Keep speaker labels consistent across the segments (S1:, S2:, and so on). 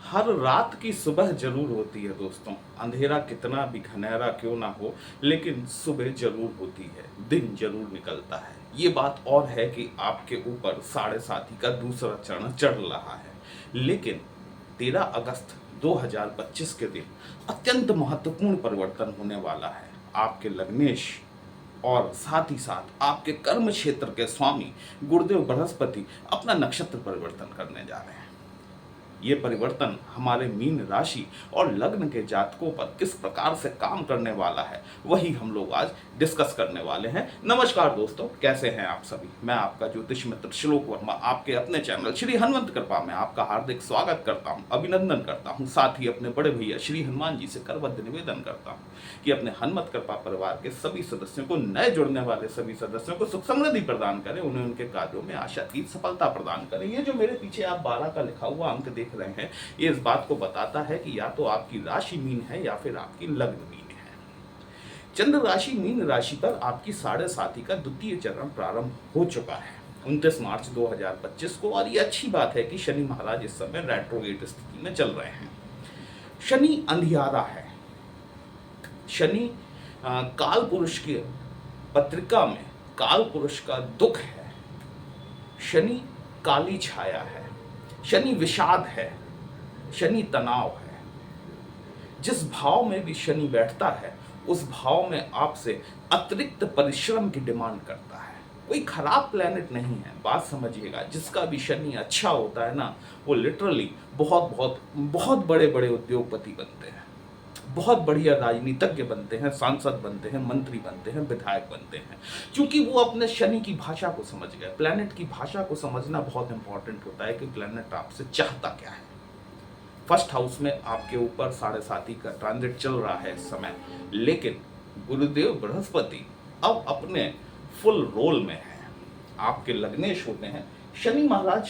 S1: हर रात की सुबह जरूर होती है दोस्तों। अंधेरा कितना भी घनेरा क्यों ना हो, लेकिन सुबह जरूर होती है, दिन जरूर निकलता है। ये बात और है कि आपके ऊपर 7.5 का दूसरा चरण चढ़ रहा है। लेकिन 13 अगस्त 2025 के दिन अत्यंत महत्वपूर्ण परिवर्तन होने वाला है। आपके लग्नेश और साथ ही साथ आपके कर्म क्षेत्र के स्वामी गुरुदेव बृहस्पति अपना नक्षत्र परिवर्तन करने जा रहे हैं। ये परिवर्तन हमारे मीन राशि और लग्न के जातकों पर किस प्रकार से काम करने वाला है, वही हम लोग आज डिस्कस करने वाले हैं। नमस्कार दोस्तों, कैसे हैं आप सभी। मैं आपका ज्योतिष मित्र श्लोक वर्मा आपके अपने चैनल श्री हनुमंत कृपा में आपका हार्दिक स्वागत करता हूं, अभिनंदन करता हूं। साथ ही अपने बड़े भैया श्री हनुमान जी से करबद्ध निवेदन करता हूं कि अपने हनुमत कृपा परिवार के सभी सदस्यों को, नए जुड़ने वाले सभी सदस्यों को सुख समृद्धि प्रदान करें, उन्हें उनके कार्यों में आशातीत सफलता प्रदान करें। ये जो मेरे पीछे आप 12 का लिखा हुआ अंक देख रहे हैं, ये इस बात को बताता है कि या तो आपकी राशि मीन है या फिर आपकी लग्न मीन है। चंद्र राशि मीन राशि पर आपकी 7.5 का द्वितीय चरण प्रारंभ हो चुका है 29 मार्च 2025 को। और ये अच्छी बात है कि शनि महाराज इस समय रेट्रोगेट स्थिति में चल रहे हैं। शनि अंधियारा है। शनि काल पुरुष की पत्रिका में काल पुरुष का दुख है। शनि काली छाया है। शनि विषाद है। शनि तनाव है। जिस भाव में भी शनि बैठता है, उस भाव में आपसे अतिरिक्त परिश्रम की डिमांड करता है। कोई खराब प्लेनेट नहीं है, बात समझिएगा। जिसका भी शनि अच्छा होता है ना, वो लिटरली बहुत बहुत बहुत बड़े बड़े उद्योगपति बनते हैं, बहुत बढ़िया राजनीतिज्ञ बनते हैं, सांसद बनते हैं, मंत्री बनते हैं, विधायक बनते हैं, क्योंकि वो अपने शनि की भाषा को समझ गए। प्लेनेट की भाषा को समझना बहुत इंपॉर्टेंट होता है कि प्लेनेट आपसे चाहता क्या है। फर्स्ट हाउस में आपके ऊपर 7.5 का ट्रांजिट चल रहा है इस समय, लेकिन गुरुदेव बृहस्पति अब अपने फुल रोल में है। आपके लग्नेश होते हैं शनि महाराज,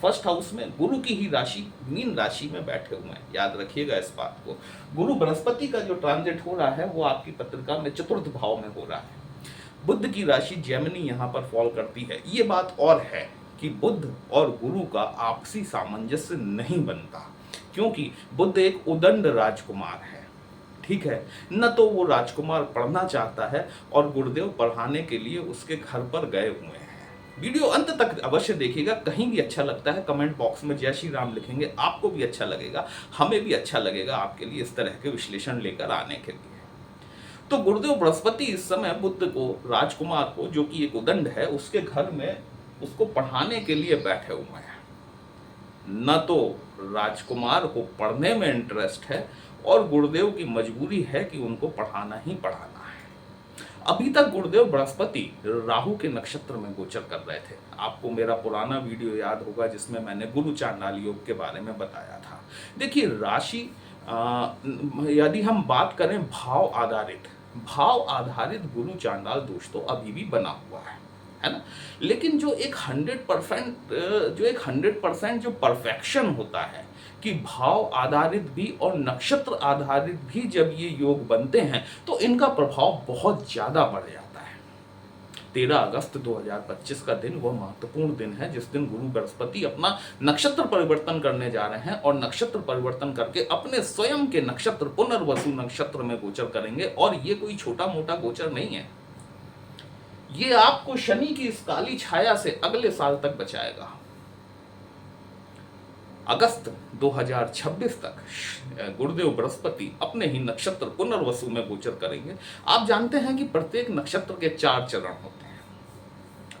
S1: फर्स्ट हाउस में गुरु की ही राशि मीन राशि में बैठे हुए हैं। याद रखिएगा इस बात को। गुरु बृहस्पति का जो ट्रांजिट हो रहा है वो आपकी पत्रिका में चतुर्थ भाव में हो रहा है। बुध की राशि जेमिनी यहाँ पर फॉल करती है। ये बात और है कि बुध और गुरु का आपसी सामंजस्य नहीं बनता, क्योंकि बुध एक उदंड राजकुमार है। ठीक है, न तो वो राजकुमार पढ़ना चाहता है और गुरुदेव पढ़ाने के लिए उसके घर पर गए हुए हैं। वीडियो अंत तक अवश्य देखिएगा। कहीं भी अच्छा लगता है कमेंट बॉक्स में जय श्री राम लिखेंगे, आपको भी अच्छा लगेगा, हमें भी अच्छा लगेगा आपके लिए इस तरह के विश्लेषण लेकर आने के लिए। तो गुरुदेव बृहस्पति इस समय बुद्ध को, राजकुमार को, जो कि एक उदंड है, उसके घर में उसको पढ़ाने के लिए बैठे हुए हैं। न तो राजकुमार को पढ़ने में इंटरेस्ट है और गुरुदेव की मजबूरी है कि उनको पढ़ाना ही पढ़ाना है। अभी तक गुरुदेव बृहस्पति राहु के नक्षत्र में गोचर कर रहे थे। आपको मेरा पुराना वीडियो याद होगा जिसमें मैंने गुरु चांडाल योग के बारे में बताया था। देखिए, राशि यदि हम बात करें भाव आधारित गुरु चांडाल दोष तो अभी भी बना हुआ है ना। लेकिन जो एक 100% जो परफेक्शन होता है कि भाव आधारित भी और नक्षत्र आधारित भी जब ये योग बनते हैं तो इनका प्रभाव बहुत ज्यादा बढ़ जाता है। 13 अगस्त 2025 का दिन वह महत्वपूर्ण दिन है जिस दिन गुरु बृहस्पति अपना नक्षत्र परिवर्तन करने जा रहे हैं और नक्षत्र परिवर्तन करके अपने स्वयं के नक्षत्र पुनर्वसु नक्षत्र में गोचर करेंगे। और ये कोई छोटा मोटा गोचर नहीं है, ये आपको शनि की इस काली छाया से अगले साल तक बचाएगा। अगस्त 2026 तक गुरुदेव बृहस्पति अपने ही नक्षत्र पुनर्वसु में गोचर करेंगे। आप जानते हैं कि प्रत्येक नक्षत्र के 4 चरण होते हैं।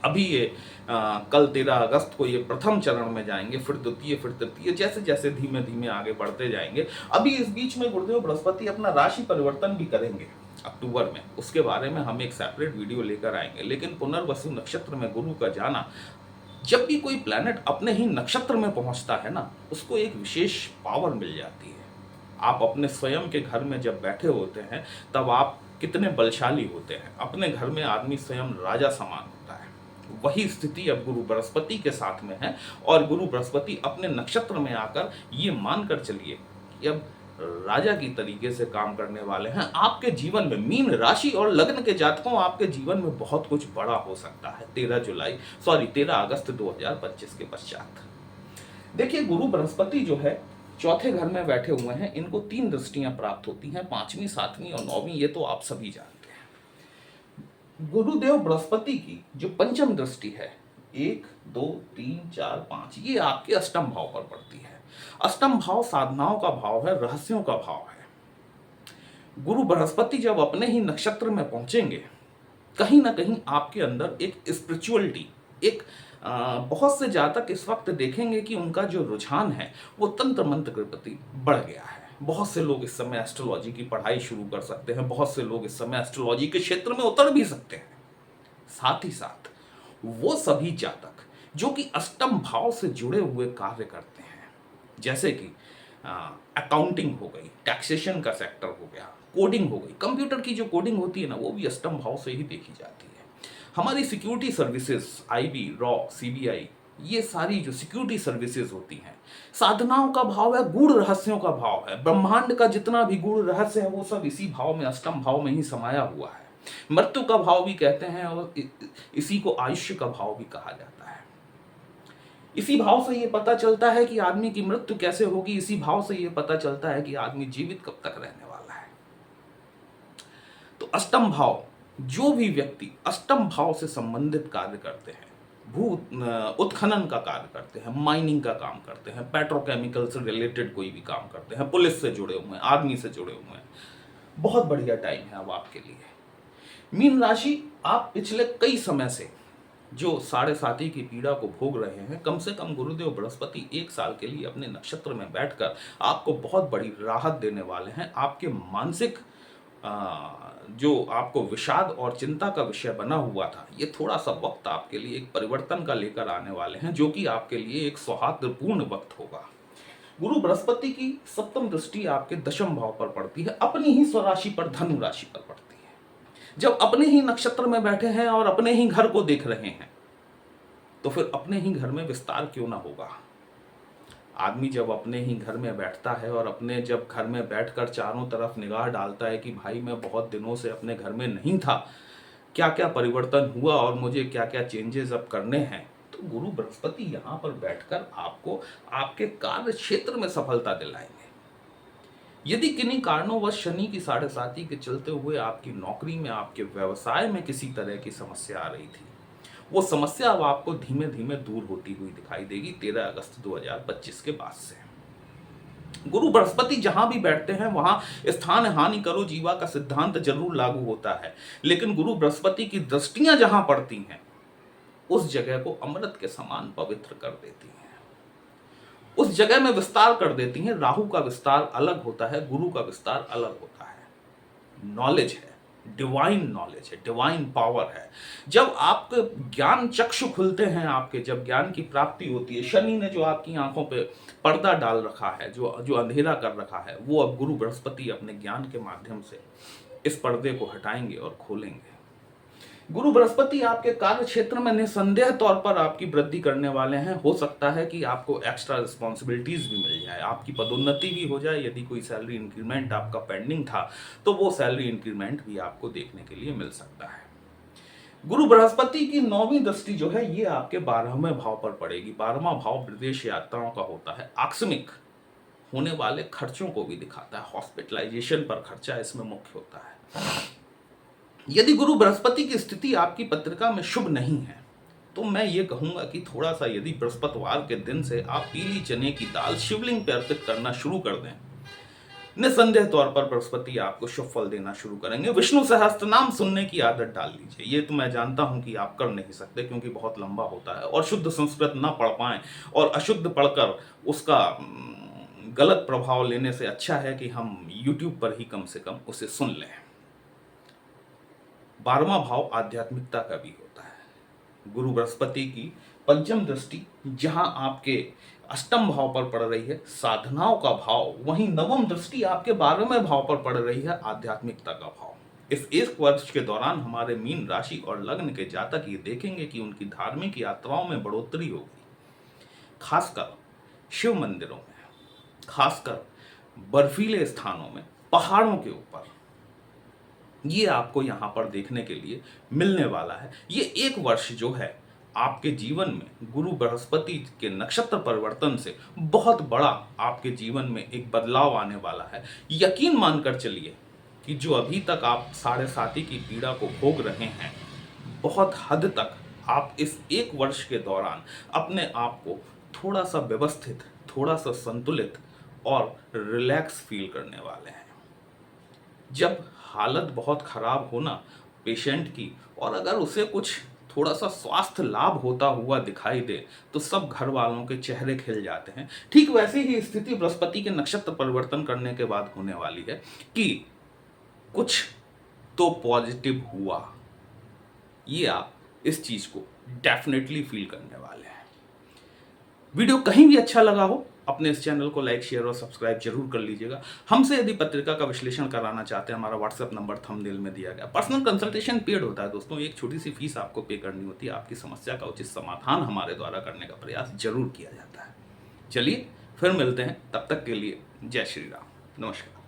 S1: अभी ये कल 13 अगस्त को ये प्रथम चरण में जाएंगे, फिर द्वितीय, फिर तृतीय, जैसे जैसे धीमे धीमे आगे बढ़ते जाएंगे। अभी इस बीच में गुरुदेव बृहस्पति अपना राशि परिवर्तन भी करेंगे अक्टूबर में। उसके बारे में हम एक सेपरेट वीडियो लेकर आएंगे। लेकिन पुनर्वसु नक्षत्र में गुरु का जाना, जब भी कोई प्लैनेट अपने ही नक्षत्र में पहुंचता है ना, उसको एक विशेष पावर मिल जाती है। आप अपने स्वयं के घर में जब बैठे होते हैं तब आप कितने बलशाली होते हैं। अपने घर में आदमी स्वयं राजा समान होता है। वही स्थिति अब गुरु बृहस्पति के साथ में है। और गुरु बृहस्पति अपने नक्षत्र में आकर ये मानकर चलिए कि अब राजा की तरीके से काम करने वाले हैं। आपके जीवन में मीन राशि और लग्न के जातकों, आपके जीवन में बहुत कुछ बड़ा हो सकता है 13 अगस्त 2025 के पश्चात। देखिए, गुरु बृहस्पति जो है चौथे घर में बैठे हुए हैं, इनको 3 दृष्टियां प्राप्त होती हैं, 5वीं 7वीं और 9वीं, ये तो आप सभी जानते हैं। गुरुदेव बृहस्पति की जो पंचम दृष्टि है, 1 2 3 4 5, ये आपके अष्टम भाव पर पड़ती है। अष्टम भाव साधनाओं का भाव है, रहस्यों का भाव है। गुरु बृहस्पति जब अपने ही नक्षत्र में पहुंचेंगे, कहीं ना कहीं आपके अंदर एक स्पिरिचुअलिटी, एक बहुत से जातक इस वक्त देखेंगे कि उनका जो रुझान है वो तंत्र मंत्र के प्रति बढ़ गया है। बहुत से लोग इस समय एस्ट्रोलॉजी की पढ़ाई शुरू कर सकते हैं, बहुत से लोग इस समय एस्ट्रोलॉजी के क्षेत्र में उतर भी सकते हैं। साथ ही साथ वो सभी जातक जो कि अष्टम भाव से जुड़े हुए कार्य करते हैं, जैसे कि अकाउंटिंग हो गई, टैक्सेशन का सेक्टर हो गया, कोडिंग हो गई, कंप्यूटर की जो कोडिंग होती है ना, वो भी अष्टम भाव से ही देखी जाती है। हमारी security services, IB, raw, CBI, ये सारी जो सिक्योरिटी सर्विसेज होती हैं, साधनाओं का भाव है, गूढ़ रहस्यों का भाव है। ब्रह्मांड का जितना भी गूढ़ रहस्य है वो सब इसी भाव में, अष्टम भाव में ही समाया हुआ है। मृत्यु का भाव भी कहते हैं और इसी को आयुष्य का भाव भी कहा जाता है। इसी भाव से ये पता चलता है कि आदमी की मृत्यु कैसे होगी, इसी भाव से ये पता चलता है कि आदमी जीवित कब तक रहने वाला है। तो अष्टम भाव, जो भी व्यक्ति अष्टम भाव से संबंधित कार्य करते हैं, भू उत्खनन का कार्य करते हैं, माइनिंग का काम करते हैं, पेट्रोकेमिकल से रिलेटेड कोई भी काम करते हैं, पुलिस से जुड़े हुए हैं, आर्मी से जुड़े हुए हैं, बहुत बढ़िया टाइम है अब आपके लिए। मीन राशि, आप पिछले कई समय से जो साढ़े साती की पीड़ा को भोग रहे हैं, कम से कम गुरुदेव बृहस्पति 1 साल के लिए अपने नक्षत्र में बैठकर आपको बहुत बड़ी राहत देने वाले हैं। आपके मानसिक जो आपको विषाद और चिंता का विषय बना हुआ था, ये थोड़ा सा वक्त आपके लिए एक परिवर्तन का लेकर आने वाले हैं, जो कि आपके लिए एक सौहार्दपूर्ण वक्त होगा। गुरु बृहस्पति की सप्तम दृष्टि आपके दशम भाव पर पड़ती है, अपनी ही स्वराशि पर, धनु राशि पर पड़ती है। जब अपने ही नक्षत्र में बैठे हैं और अपने ही घर को देख रहे हैं, तो फिर अपने ही घर में विस्तार क्यों ना होगा। आदमी जब अपने ही घर में बैठता है और अपने जब घर में बैठकर चारों तरफ निगाह डालता है कि भाई मैं बहुत दिनों से अपने घर में नहीं था, क्या क्या परिवर्तन हुआ और मुझे क्या क्या चेंजेस अब करने हैं, तो गुरु बृहस्पति यहाँ पर बैठकर आपको आपके कार्य क्षेत्र में सफलता दिलाएंगे। यदि किन्हीं कारणोंवश शनि की साढ़े साती के चलते हुए आपकी नौकरी में, आपके व्यवसाय में किसी तरह की समस्या आ रही थी, वो समस्या अब आपको धीमे धीमे दूर होती हुई दिखाई देगी 13 अगस्त 2025 के बाद से। गुरु बृहस्पति जहां भी बैठते हैं वहां स्थान हानि करो जीवा का सिद्धांत जरूर लागू होता है, लेकिन गुरु बृहस्पति की दृष्टियां जहां पड़ती हैं उस जगह को अमृत के समान पवित्र कर देती हैं, उस जगह में विस्तार कर देती हैं। राहु का विस्तार अलग होता है, गुरु का विस्तार अलग होता है। नॉलेज है, डिवाइन नॉलेज है, डिवाइन पावर है। जब आपके ज्ञान चक्षु खुलते हैं, आपके जब ज्ञान की प्राप्ति होती है, शनि ने जो आपकी आंखों पे पर्दा डाल रखा है, जो अंधेरा कर रखा है, वो अब गुरु बृहस्पति अपने ज्ञान के माध्यम से इस पर्दे को हटाएंगे और खोलेंगे। गुरु बृहस्पति आपके कार्य क्षेत्र में निसंदेह तौर पर आपकी वृद्धि करने वाले हैं। हो सकता है कि आपको एक्स्ट्रा रिस्पॉन्सिबिलिटीज भी मिल जाए, आपकी पदोन्नति भी हो जाए। यदि कोई सैलरी इंक्रीमेंट आपका पेंडिंग था तो वो सैलरी इंक्रीमेंट भी आपको देखने के लिए मिल सकता है। गुरु बृहस्पति की 9वीं दृष्टि जो है ये आपके 12वें भाव पर पड़ेगी। 12वां भाव विदेश यात्राओं का होता है, आकस्मिक होने वाले खर्चों को भी दिखाता है। हॉस्पिटलाइजेशन पर खर्चा इसमें मुख्य होता है। यदि गुरु बृहस्पति की स्थिति आपकी पत्रिका में शुभ नहीं है तो मैं ये कहूंगा कि थोड़ा सा, यदि बृहस्पतिवार के दिन से आप पीली चने की दाल शिवलिंग पे अर्पित करना शुरू कर दें, निसंदेह तौर पर बृहस्पति आपको शुभ फल देना शुरू करेंगे। विष्णु सहस्त्र नाम सुनने की आदत डाल लीजिए। ये तो मैं जानता हूं कि आप कर नहीं सकते क्योंकि बहुत लंबा होता है और शुद्ध संस्कृत ना पढ़ पाएं और अशुद्ध पढ़कर उसका गलत प्रभाव लेने से अच्छा है कि हम YouTube पर ही कम से कम उसे सुन लें। 12वां भाव आध्यात्मिकता का भी होता है। गुरु बृहस्पति की पंचम दृष्टि जहां आपके अष्टम भाव पर पड़ रही है, साधनाओं का भाव, वहीं नवम दृष्टि आपके 12वें भाव पर पड़ रही है, आध्यात्मिकता का भाव। इस 1 वर्ष के दौरान हमारे मीन राशि और लग्न के जातक ये देखेंगे कि उनकी धार्मिक यात्राओं में बढ़ोतरी होगी, खासकर शिव मंदिरों में, खासकर बर्फीले स्थानों में, पहाड़ों के ऊपर। ये आपको यहां पर देखने के लिए मिलने वाला है। ये 1 वर्ष जो है आपके जीवन में गुरु बृहस्पति के नक्षत्र परिवर्तन से बहुत बड़ा आपके जीवन में एक बदलाव आने वाला है। यकीन मानकर चलिए कि जो अभी तक आप साढ़े साती की पीड़ा को भोग रहे हैं, बहुत हद तक आप इस एक वर्ष के दौरान अपने आप को थोड़ा सा व्यवस्थित, थोड़ा सा संतुलित और रिलैक्स फील करने वाले हैं। जब हालत बहुत खराब हो ना पेशेंट की, और अगर उसे कुछ थोड़ा सा स्वास्थ्य लाभ होता हुआ दिखाई दे, तो सब घर वालों के चेहरे खिल जाते हैं। ठीक वैसे ही स्थिति बृहस्पति के नक्षत्र परिवर्तन करने के बाद होने वाली है कि कुछ तो पॉजिटिव हुआ। ये आप इस चीज को डेफिनेटली फील करने वाले हैं। वीडियो कहीं भी अच्छा लगा हो, अपने इस चैनल को लाइक, शेयर और सब्सक्राइब जरूर कर लीजिएगा। हमसे यदि पत्रिका का विश्लेषण कराना चाहते हैं, हमारा व्हाट्सएप नंबर थंबनेल में दिया गया। पर्सनल कंसल्टेशन पेड होता है दोस्तों, एक छोटी सी फीस आपको पे करनी होती है। आपकी समस्या का उचित समाधान हमारे द्वारा करने का प्रयास जरूर किया जाता है। चलिए फिर मिलते हैं, तब तक के लिए जय श्री राम, नमस्कार।